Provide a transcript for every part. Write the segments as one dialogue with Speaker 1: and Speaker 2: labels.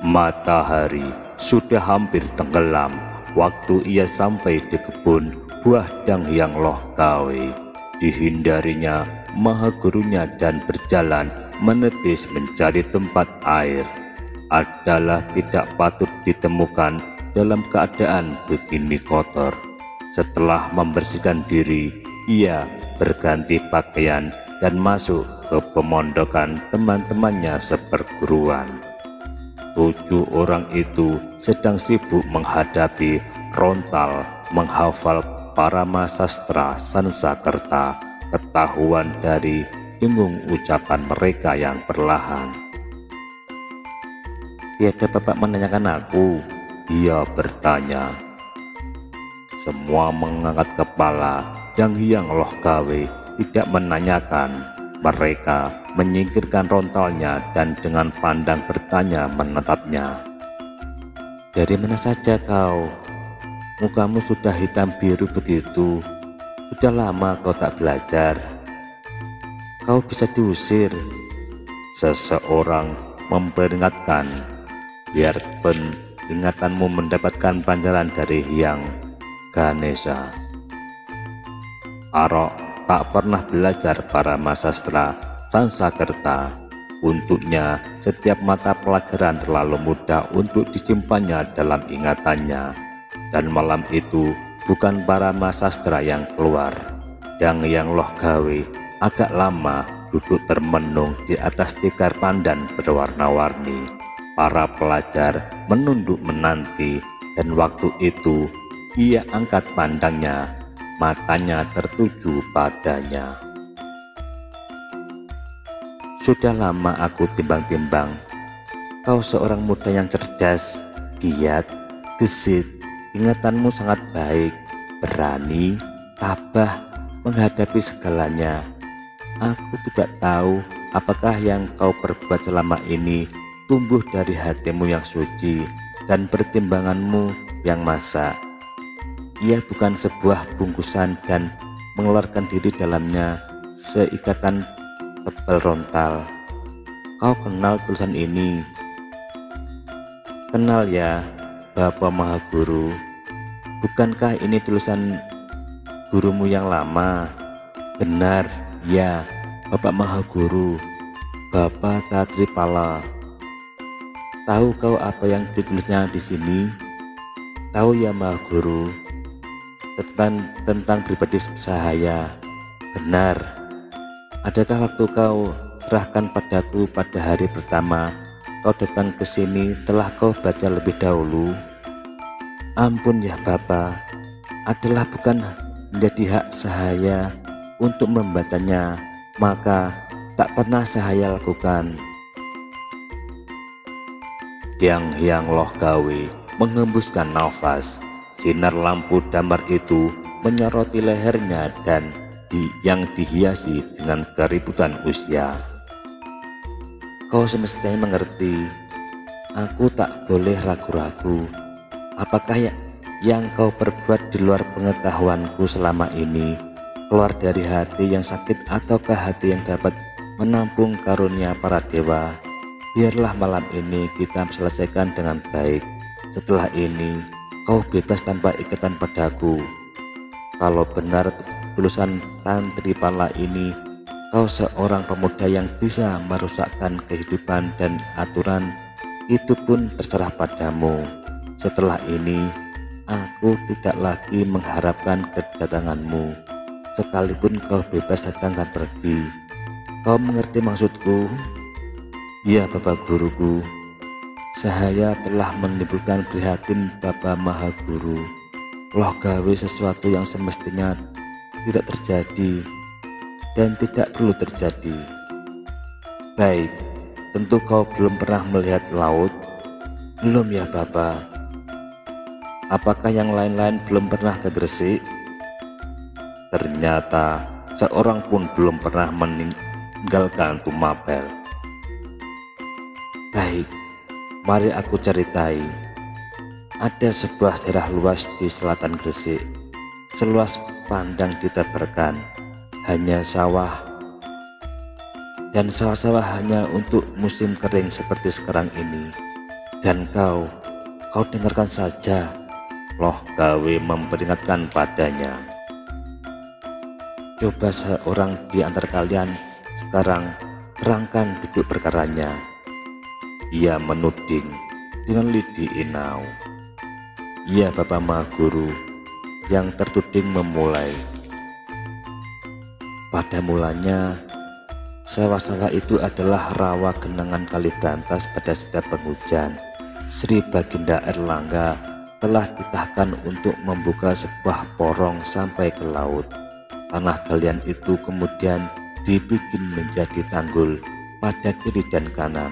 Speaker 1: Matahari sudah hampir tenggelam waktu ia sampai di kebun buah Danghyang Loh Kawe. Dihindarinya maha gurunya dan berjalan menepis mencari tempat air adalah tidak patut ditemukan dalam keadaan begini kotor. Setelah membersihkan diri, ia berganti pakaian dan masuk ke pemondokan teman-temannya seperguruan. 7 orang itu sedang sibuk menghadapi rontal menghafal Parama Sastra Sansakerta. Ketahuan dari dengung ucapan mereka yang perlahan. "Tiada bapak menanyakan aku?" ia bertanya. Semua mengangkat kepala. Danghyang Loh Kawe tidak menanyakan. Mereka menyingkirkan rontalnya dan dengan pandang bertanya menatapnya. "Dari mana saja kau? Mukamu sudah hitam biru begitu. Sudah lama kau tak belajar. Kau bisa diusir." Seseorang memperingatkan. "Biarpun ingatanmu mendapatkan pancaran dari Hyang Ganesha. Arok tak pernah belajar Parama Sastra Sansakerta. Untuknya setiap mata pelajaran terlalu mudah untuk disimpannya dalam ingatannya. Dan malam itu bukan Parama Sastra yang keluar. Danghyang Loh Kawe agak lama duduk termenung di atas tikar pandan berwarna-warni. Para pelajar menunduk menanti, dan waktu itu ia angkat pandangnya. Matanya tertuju padanya. "Sudah lama aku timbang-timbang. Kau seorang muda yang cerdas, giat, gesit. Ingatanmu sangat baik, berani, tabah menghadapi segalanya. Aku tidak tahu apakah yang kau perbuat selama ini tumbuh dari hatimu yang suci dan pertimbanganmu yang masak. Ia bukan sebuah bungkusan dan mengeluarkan diri dalamnya seikatan tebal rontal. Kau kenal tulisan ini?" "Kenal ya, Bapak Maha Guru. Bukankah ini tulisan gurumu yang lama?" "Benar, ya, Bapak Maha Guru, Bapak Tatripala." "Tahu kau apa yang ditulisnya di sini?" "Tahu ya Maha Guru, tentang pribadi Sahaya." "Benar. Adakah waktu kau serahkan padaku pada hari pertama kau datang ke sini telah kau baca lebih dahulu?" "Ampun ya Bapak, adalah bukan menjadi hak Sahaya untuk membacanya, maka tak pernah Sahaya lakukan." Danghyang Loh Kawe menghembuskan nafas. Sinar lampu damar itu menyoroti lehernya dan yang dihiasi dengan keributan usia. "Kau semestinya mengerti. Aku tak boleh ragu-ragu. Apakah yang kau perbuat di luar pengetahuanku selama ini, keluar dari hati yang sakit ataukah hati yang dapat menampung karunia para dewa? Biarlah malam ini kita selesaikan dengan baik. Setelah ini kau bebas tanpa ikatan padaku. Kalau benar tulisan Tatripala ini, kau seorang pemuda yang bisa merusakkan kehidupan dan aturan, itu pun terserah padamu. Setelah ini aku tidak lagi mengharapkan kedatanganmu, sekalipun kau bebas datang dan pergi. Kau mengerti maksudku?" "Ya Bapak Guruku. Sahaya telah menimbulkan prihatin Bapak Maha Guru. Loh Kawe sesuatu yang semestinya tidak terjadi dan tidak perlu terjadi." "Baik, tentu kau belum pernah melihat laut?" "Belum ya Bapak." "Apakah yang lain-lain belum pernah ke Gresik?" Ternyata seorang pun belum pernah meninggalkan Tumapel. "Baik, mari aku ceritai. Ada sebuah daerah luas di selatan Gresik, seluas pandang ditebarkan, hanya sawah, dan sawah-sawah hanya untuk musim kering seperti sekarang ini. Dan kau dengarkan saja, Loh Gawe memperingatkan padanya. Coba seorang di antara kalian sekarang terangkan duduk perkaranya. Ia menuding dengan lidi inau. Ia Bapak Mahaguru. Yang tertuding memulai. Pada mulanya, sawah-sawah itu adalah rawa genangan kali Brantas. Pada setiap penghujan, Sri Baginda Erlangga telah ditahkan untuk membuka sebuah porong sampai ke laut. Tanah galian itu kemudian dibikin menjadi tanggul pada kiri dan kanan.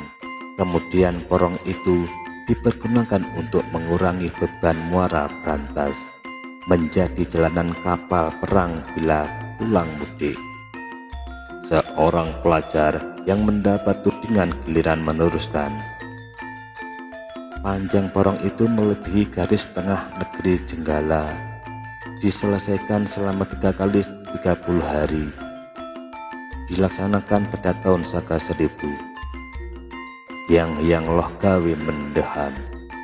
Speaker 1: Kemudian porong itu dipergunakan untuk mengurangi beban muara Brantas, menjadi jalanan kapal perang bila pulang mudik. Seorang pelajar yang mendapat tudingan giliran meneruskan. Panjang porong itu melebihi garis tengah negeri Jenggala. Diselesaikan selama 3 kali 30 hari. Dilaksanakan pada tahun Saka 1000. Yang Loh Gawe mendeham.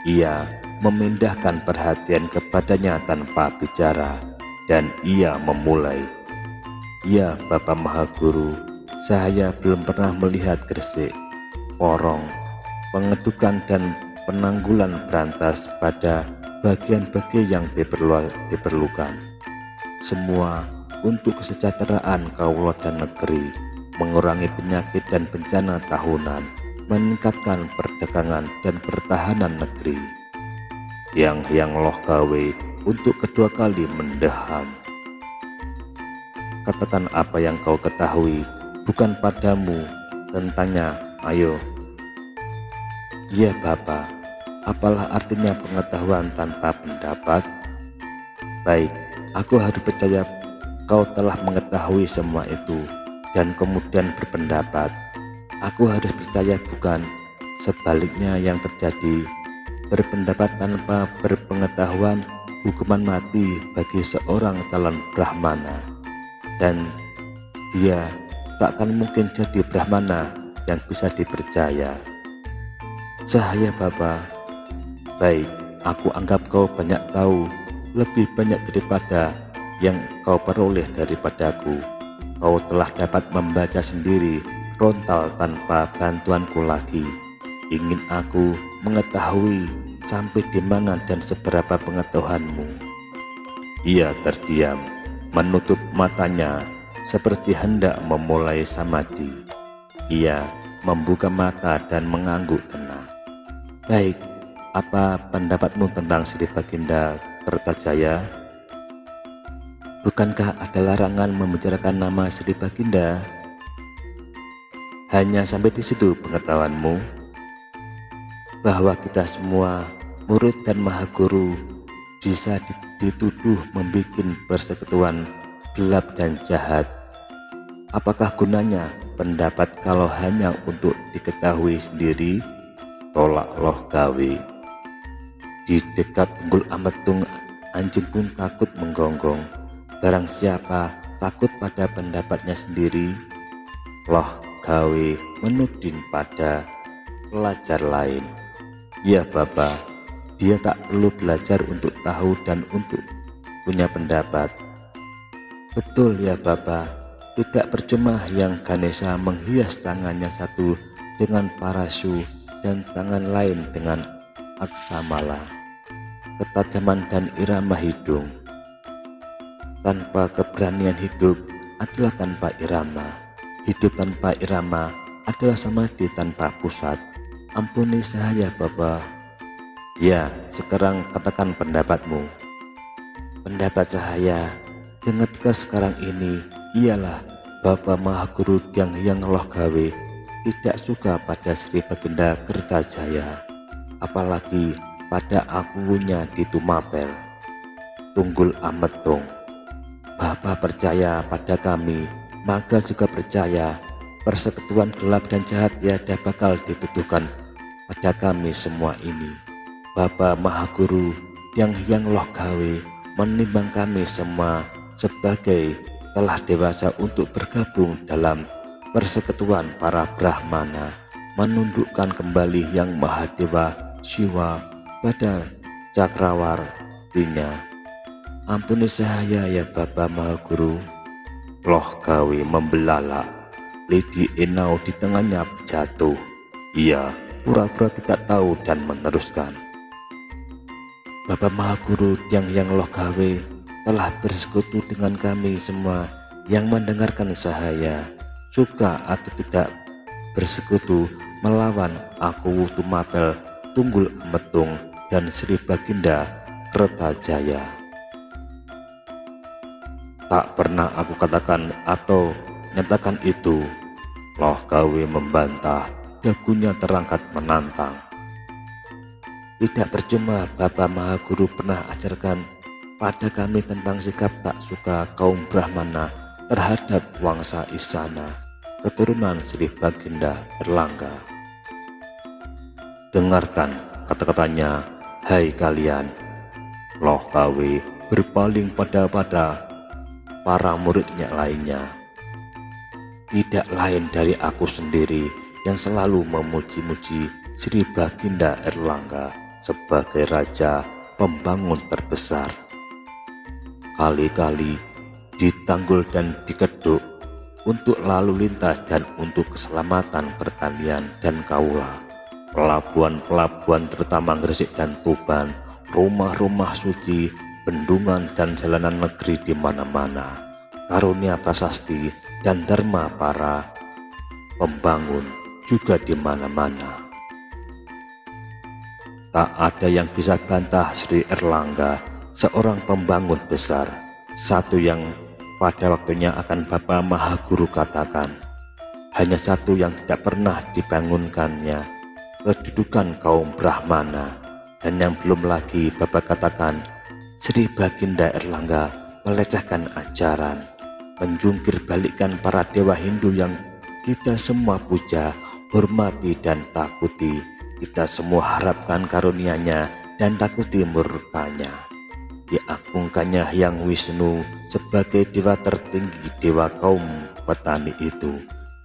Speaker 1: Ia memindahkan perhatian kepadanya tanpa bicara, dan ia memulai. Ya Bapak Mahaguru, saya belum pernah melihat Gresik, porong, pengedukan dan penanggulan Brantas pada bagian-bagian yang diperlukan. Semua untuk kesejahteraan kaula dan negeri, mengurangi penyakit dan bencana tahunan, meningkatkan perdagangan dan pertahanan negeri. Yang Loh Gawe untuk kedua kali mendeham. Katakan apa yang kau ketahui, bukan padamu, tentangnya, ayo. Ya Bapak, apalah artinya pengetahuan tanpa pendapat? Baik, aku harus percaya kau telah mengetahui semua itu, dan kemudian berpendapat. Aku harus percaya, bukan sebaliknya yang terjadi. Berpendapat tanpa berpengetahuan hukuman mati bagi seorang calon Brahmana, dan dia tak akan mungkin jadi Brahmana yang bisa dipercaya. Cahaya Bapak, baik, aku anggap kau banyak tahu, lebih banyak daripada yang kau peroleh daripadaku. Kau telah dapat membaca sendiri frontal tanpa bantuanku lagi. Ingin aku mengetahui sampai di mana dan seberapa pengetahuanmu. Ia terdiam, menutup matanya seperti hendak memulai samadhi. Ia membuka mata dan mengangguk tenang. Baik, apa pendapatmu tentang Sri Baginda Kertajaya? Bukankah ada larangan membicarakan nama Sri Baginda? Hanya sampai di situ pengetahuanmu? Bahwa kita semua murid dan Mahaguru bisa dituduh membuat persekutuan gelap dan jahat. Apakah gunanya pendapat kalau hanya untuk diketahui sendiri? Tolak Loh Gawe. Di dekat Tunggul Ametung, anjing pun takut menggonggong. Barang siapa takut pada pendapatnya sendiri. Loh Gawe menuding pada pelajar lain. Ya Bapak, dia tak perlu belajar untuk tahu dan untuk punya pendapat. Betul ya Bapak, tidak percuma yang Ganesha menghias tangannya satu dengan Parasu dan tangan lain dengan Aksamala, ketajaman dan irama hidung. Tanpa keberanian hidup adalah tanpa irama. Hidup tanpa irama adalah samadhi tanpa pusat. Ampuni saya Bapak. Ya, sekarang katakan pendapatmu. Pendapat saya dengan tegas sekarang ini ialah Bapak Mahaguru yang Loh Gawe tidak suka pada Sri Baginda Kertajaya, apalagi pada akunya di Tumapel, Tunggul Ametung. Bapak percaya pada kami, maka juga percaya persekutuan gelap dan jahat tiada bakal dituduhkan pada kami semua ini. Bapak Mahaguru yang Loh Gawe menimbang kami semua sebagai telah dewasa untuk bergabung dalam persekutuan para Brahmana, menundukkan kembali Yang Mahadewa Siwa pada Cakrawartinya. Ampuni Sahaya ya Bapa Mahaguru. Loh Gawe membelalak. Lidi Enau di tengahnya jatuh. Ia pura-pura tidak tahu dan meneruskan. Bapa Mahaguru yang Loh Gawe telah bersekutu dengan kami semua yang mendengarkan Sahaya, suka atau tidak bersekutu melawan Aku Tumapel, Tunggul Metung, dan Sri Baginda Kertajaya. Tak pernah aku katakan atau nyatakan itu. Loh Gawe membantah, dagunya terangkat menantang. Tidak percuma Bapa Mahaguru pernah ajarkan pada kami tentang sikap tak suka kaum Brahmana terhadap Wangsa Isana, keturunan Sri Baginda Erlangga. Dengarkan kata-katanya, hai kalian. Loh Gawe berpaling pada para muridnya lainnya. Tidak lain dari aku sendiri yang selalu memuji-muji Sri Baginda Erlangga sebagai raja pembangun terbesar. Kali-kali ditanggul dan dikeduk untuk lalu lintas dan untuk keselamatan pertanian dan kaula. Pelabuhan-pelabuhan terutama Gresik dan Tuban, rumah-rumah suci, bendungan dan jalanan negeri di mana-mana. Karunia prasasti dan dharma para pembangun juga di mana-mana. Tak ada yang bisa bantah Sri Erlangga, seorang pembangun besar, satu yang pada waktunya akan Bapa Mahaguru katakan. Hanya satu yang tidak pernah dibangunkannya, kedudukan kaum Brahmana, dan yang belum lagi Bapak katakan, Sri Baginda Erlangga melecehkan ajaran, menjungkir balikkan para dewa Hindu yang kita semua puja, hormati dan takuti. Kita semua harapkan karunia-Nya dan takuti murkanya. Diagungkannya Hyang Wisnu sebagai dewa tertinggi, dewa kaum petani itu,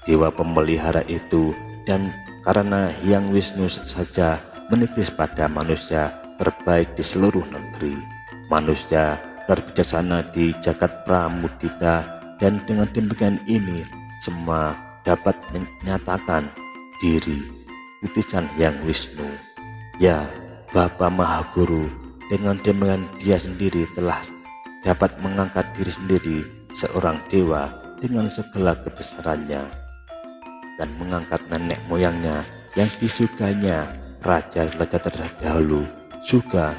Speaker 1: dewa pemelihara itu, dan karena Hyang Wisnu saja menitis pada manusia terbaik di seluruh negeri, manusia terbijaksana di jagat pramudita, dan dengan demikian ini semua dapat menyatakan diri titisan Hyang Wisnu. Ya Bapa Mahaguru, dengan demikian dia sendiri telah dapat mengangkat diri sendiri seorang dewa dengan segala kebesarannya, dan mengangkat nenek moyangnya yang disukainya raja-raja terdahulu juga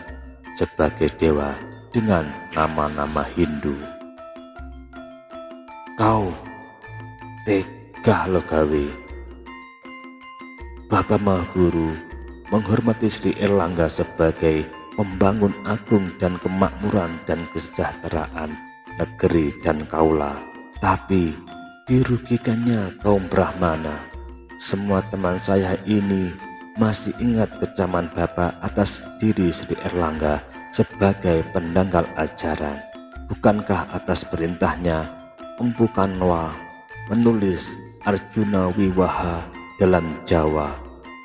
Speaker 1: sebagai dewa dengan nama-nama Hindu. Kau tega Loh Gawe. Bapa Mahaguru menghormati Sri Erlangga sebagai pembangun agung dan kemakmuran dan kesejahteraan negeri dan kaula, tapi dirugikannya kaum Brahmana. Semua teman saya ini masih ingat kecaman Bapak atas diri Sri Erlangga sebagai pendangkal ajaran. Bukankah atas perintahnya Empu Kanwa menulis Arjuna Wiwaha dalam Jawa,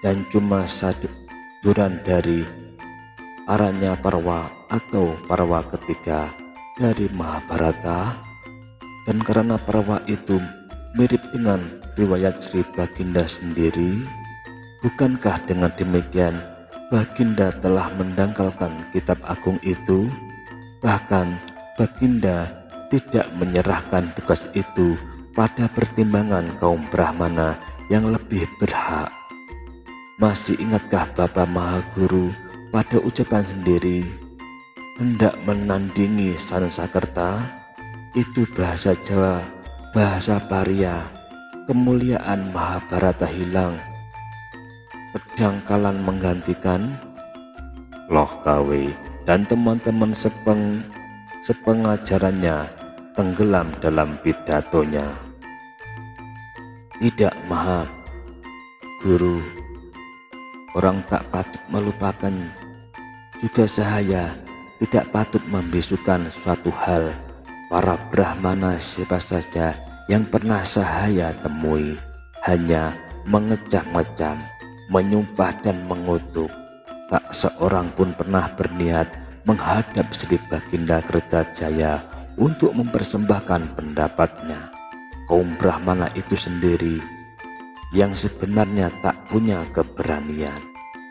Speaker 1: dan cuma saduran dari Aranya Parwa atau Parwa ketiga dari Mahabharata? Dan karena Parwa itu mirip dengan riwayat Sri Baginda sendiri, bukankah dengan demikian Baginda telah mendangkalkan kitab agung itu? Bahkan Baginda tidak menyerahkan tugas itu pada pertimbangan kaum Brahmana yang lebih berhak. Masih ingatkah Bapa Mahaguru pada ucapan sendiri, hendak menandingi Sansakerta? Itu bahasa Jawa, bahasa Pariya. Kemuliaan Mahabharata hilang, pedangkalan menggantikan. Loh Gawe dan teman-teman sepengajarannya tenggelam dalam pidatonya. Tidak Maha Guru, orang tak patut melupakan, juga Sahaya tidak patut membisukan suatu hal. Para Brahmana siapa saja yang pernah Sahaya temui hanya mengecam-ngecam, menyumpah dan mengutuk. Tak seorang pun pernah berniat menghadap Sri Baginda Kertajaya untuk mempersembahkan pendapatnya. Kaum Brahmana itu sendiri yang sebenarnya tak punya keberanian.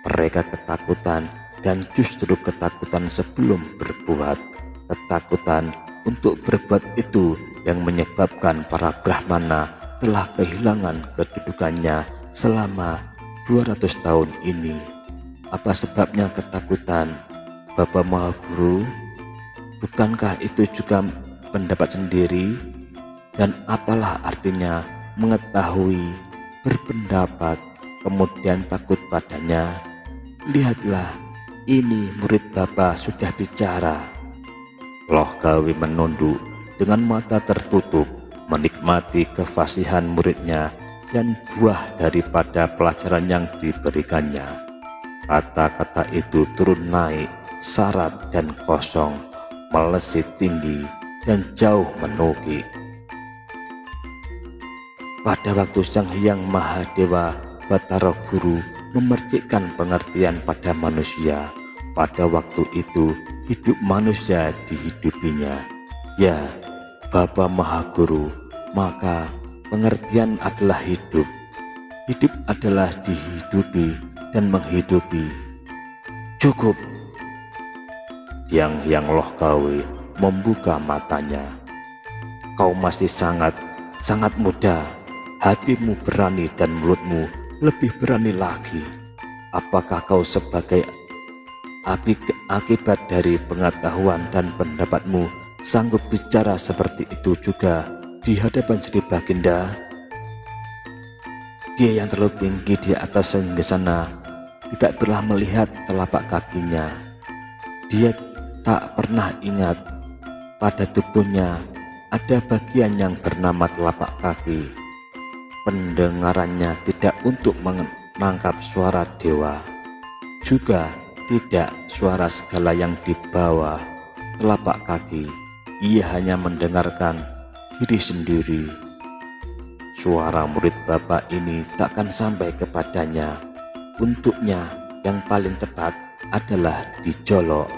Speaker 1: Mereka ketakutan, dan justru ketakutan sebelum berbuat. Ketakutan untuk berbuat itu yang menyebabkan para Brahmana telah kehilangan kedudukannya selama 200 tahun ini. Apa sebabnya ketakutan, Bapak Mahaguru? Bukankah itu juga pendapat sendiri? Dan apalah artinya mengetahui, berpendapat, kemudian takut padanya? Lihatlah, ini murid Bapak sudah bicara. Loh Gawi menunduk dengan mata tertutup, menikmati kefasihan muridnya dan buah daripada pelajaran yang diberikannya. Kata-kata itu turun naik, syarat dan kosong, melesit tinggi dan jauh menukik. Pada waktu Sang Hyang Mahadewa Batara Guru memercikkan pengertian pada manusia, pada waktu itu hidup manusia dihidupinya. Ya, Bapak Mahaguru, maka pengertian adalah hidup. Hidup adalah dihidupi dan menghidupi. Cukup. Yang Loh Gawe membuka matanya. Kau masih sangat muda. Hatimu berani dan mulutmu lebih berani lagi. Apakah kau sebagai akibat dari pengetahuan dan pendapatmu sanggup bicara seperti itu juga di hadapan Sri Baginda? Dia yang terlalu tinggi di atas singgasana tidak pernah melihat telapak kakinya. Dia tak pernah ingat pada tubuhnya ada bagian yang bernama telapak kaki. Pendengarannya tidak untuk menangkap suara dewa, juga tidak suara segala yang di bawah telapak kaki. Ia hanya mendengarkan diri sendiri. Suara murid Bapak ini takkan sampai kepadanya. Untuknya yang paling tepat adalah dijolok.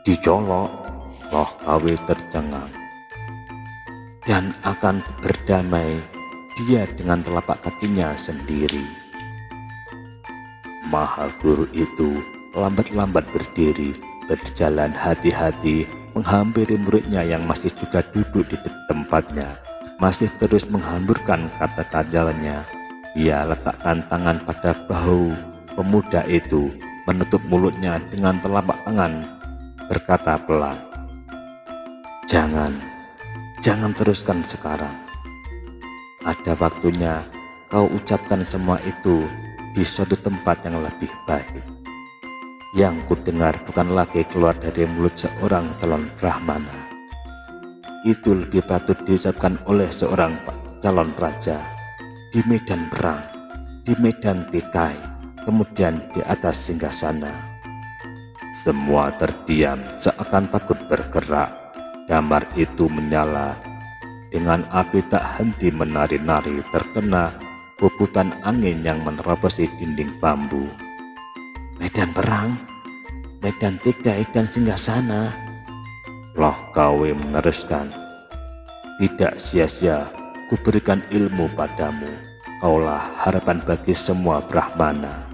Speaker 1: Dijolok? Loh Gawe tercengang. Dan akan berdamai dia dengan telapak kakinya sendiri. Mahaguru itu lambat-lambat berdiri, berjalan hati-hati menghampiri muridnya yang masih juga duduk di tempatnya, masih terus menghamburkan kata-katanya. Ia letakkan tangan pada bahu pemuda itu, menutup mulutnya dengan telapak tangan, berkata pelan, Jangan teruskan sekarang. Ada waktunya kau ucapkan semua itu di suatu tempat yang lebih baik. Yang kudengar bukan lagi keluar dari mulut seorang calon Brahmana. Itu lebih patut diucapkan oleh seorang calon raja di medan perang, di medan tikai, kemudian di atas singgasana. Semua terdiam seakan takut bergerak. Damar itu menyala dengan api tak henti menari-nari, terkena puputan angin yang menerobosi dinding bambu. Medan perang, medan tikai dan singgasana. Loh Gawe meneruskan, tidak sia-sia kuberikan ilmu padamu. Kaulah harapan bagi semua Brahmana.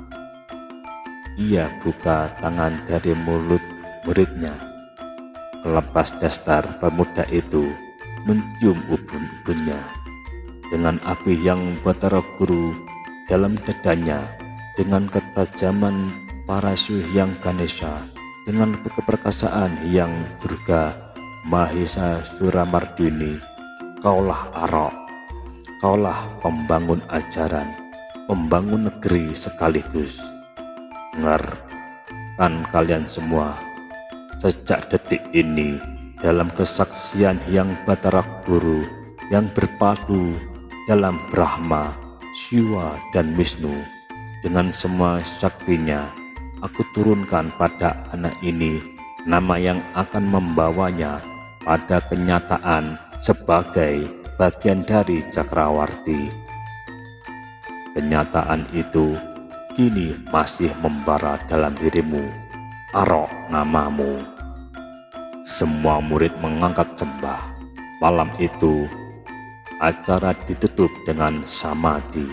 Speaker 1: Ia buka tangan dari mulut muridnya. Lepas dasar pemuda itu mencium ubun-ubunnya dengan api yang Batara Guru dalam dadanya, dengan ketajaman Parasu yang Ganesha, dengan keperkasaan yang Durga Mahisa Suramardini. Kaulah Arok, kaulah pembangun ajaran, pembangun negeri sekaligus. Dengarkan kalian semua, sejak detik ini dalam kesaksian yang Batara Guru yang berpadu dalam Brahma, Shiva dan Wisnu, dengan semua saktinya, aku turunkan pada anak ini nama yang akan membawanya pada kenyataan sebagai bagian dari Cakrawarti. Kenyataan itu kini masih membara dalam dirimu. Arok namamu. Semua murid mengangkat sembah. Malam itu acara ditutup dengan samadhi.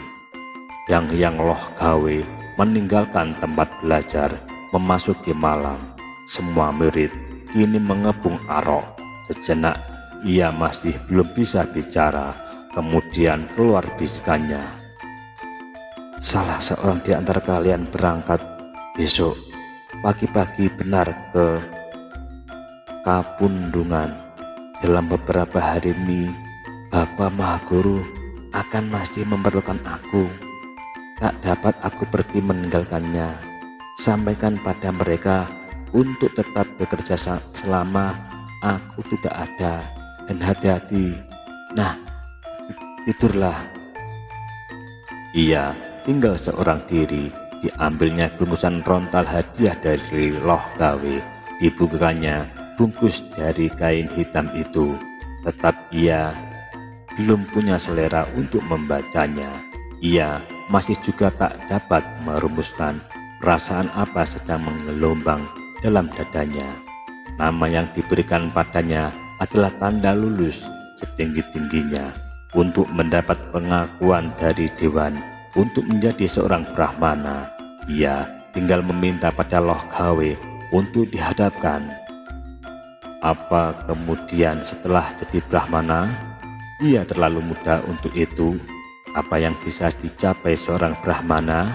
Speaker 1: Yang Loh Gawe meninggalkan tempat belajar, memasuki malam. Semua murid kini mengebung Arok. Sejenak ia masih belum bisa bicara, kemudian keluar bisikannya. Salah seorang di antara kalian berangkat besok pagi-pagi benar ke Kapundungan. Dalam beberapa hari ini Bapak Mahaguru akan masih memerlukan aku. Tak dapat aku pergi meninggalkannya. Sampaikan pada mereka untuk tetap bekerja selama aku tidak ada, dan hati-hati. Nah, tidurlah. Ia tinggal seorang diri. Diambilnya bungkusan rontal hadiah dari Loh Gawe. Dibukakannya bungkus dari kain hitam itu. Tetap ia belum punya selera untuk membacanya. Ia masih juga tak dapat merumuskan perasaan apa sedang menggelombang dalam dadanya. Nama yang diberikan padanya adalah tanda lulus setinggi-tingginya untuk mendapat pengakuan dari Dewan untuk menjadi seorang Brahmana. Ia tinggal meminta pada Loh Gawe untuk dihadapkan. Apa kemudian setelah jadi Brahmana? Ia terlalu muda untuk itu. Apa yang bisa dicapai seorang Brahmana?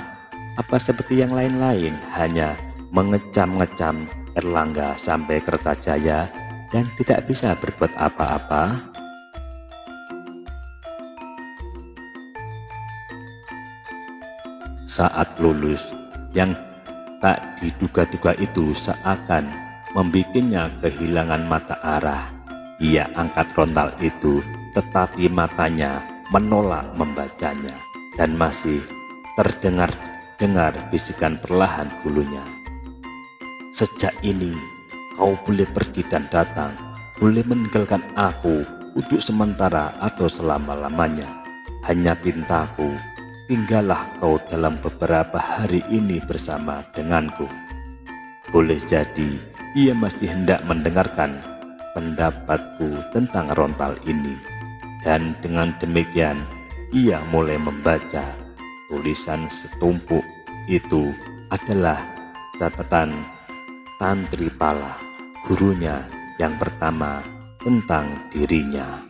Speaker 1: Apa seperti yang lain-lain hanya mengecam-ngecam Erlangga sampai Kertajaya dan tidak bisa berbuat apa-apa? Saat lulus, yang tak diduga-duga itu seakan membikinnya kehilangan mata arah. Ia angkat rontal itu, tetapi matanya menolak membacanya, dan masih terdengar bisikan perlahan bulunya. Sejak ini kau boleh pergi dan datang, boleh meninggalkan aku untuk sementara atau selama-lamanya. Hanya pintaku, tinggallah kau dalam beberapa hari ini bersama denganku. Boleh jadi ia masih hendak mendengarkan pendapatku tentang rontal ini, dan dengan demikian ia mulai membaca. Tulisan setumpuk itu adalah catatan Tantripala, gurunya yang pertama, tentang dirinya.